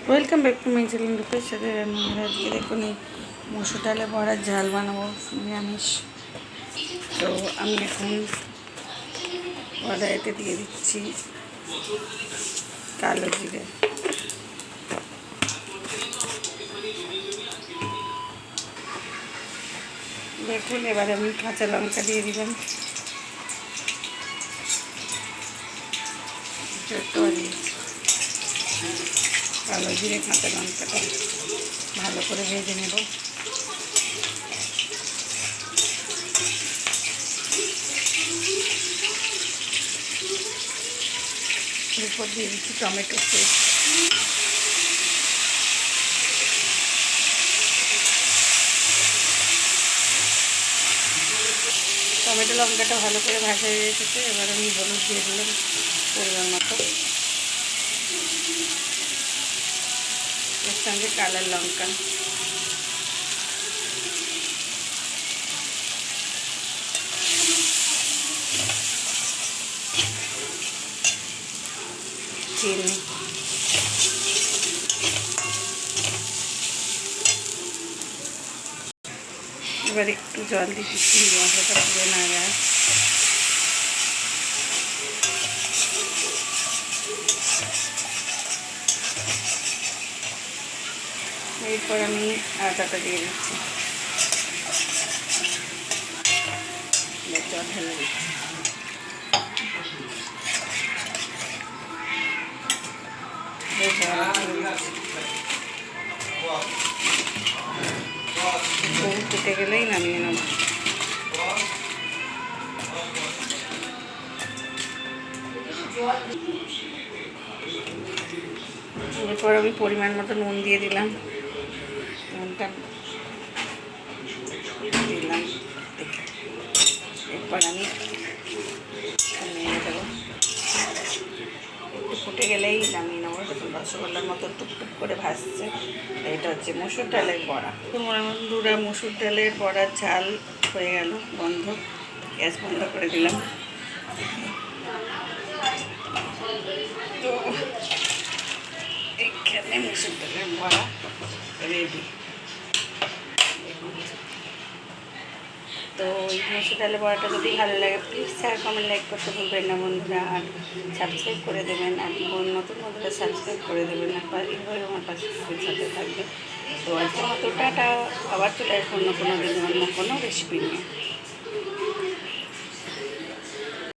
Welcome back to my channel রূপের সাথে রান্নাঘর। আজকে দেখুন এই মসুর ডালে বড়ার ঝাল বানাবো, নিরামিষ। তো আমি এখন কড়াইতে দিয়ে দিচ্ছি কালো জিরে, দেখুন। এবারে আমি কাঁচা লঙ্কা দিয়ে দিলাম, কালো জিরে কাঁচা লঙ্কাটা ভালো করে ভেজে নেব। এরপর দিয়ে দিচ্ছি টমেটো পেস্ট, টমেটো লঙ্কাটা ভালো করে ভাজা হয়ে এসেছে। এবার আমি হলুদ দিয়ে দিলাম পরিমাণ মতো, এর সঙ্গে কালার লঙ্কা, চিনি, এবার একটু জল দিচ্ছি চিংড়ি মশলাটা পুড়ে না যায়। এরপর আমি আদাটা দিয়ে দিচ্ছি, জল ঢেলে দিচ্ছি। ফুটে গেলেই নামিয়ে নেব। এরপর আমি পরিমাণ মতো নুন দিয়ে দিলাম, নুনটা দিলাম। এরপর আমি নামিয়ে দেবো, একটু ফুটে গেলেই নামিয়ে নেবো। দেখুন রসগোল্লার মতো টুকটুক করে ভাসছে। এটা হচ্ছে মসুর ডালের বড়া। তোমার বন্ধুরা, মসুর ডালের বড়ার ঝাল হয়ে গেল, বন্ধ। গ্যাস বন্ধ করে দিলাম। তো এইখানে মসুর ডালের বড়া রেডি। তো এই মসুর ডালের বড়াটা যদি ভালো লাগে প্লিজ শেয়ার কমেন্ট লাইক করতে ভুলবেন না বন্ধুরা, আর সাবস্ক্রাইব করে দেবেন। আর নতুন বন্ধুরা সাবস্ক্রাইব করে দেবেন, আর এইভাবে আমার পাশে সাথে থাকবে। তো আজকের মতো টাটা, আবার চলে আসবো অন্য কোনো দিন অন্য কোনো রেসিপি নিয়ে।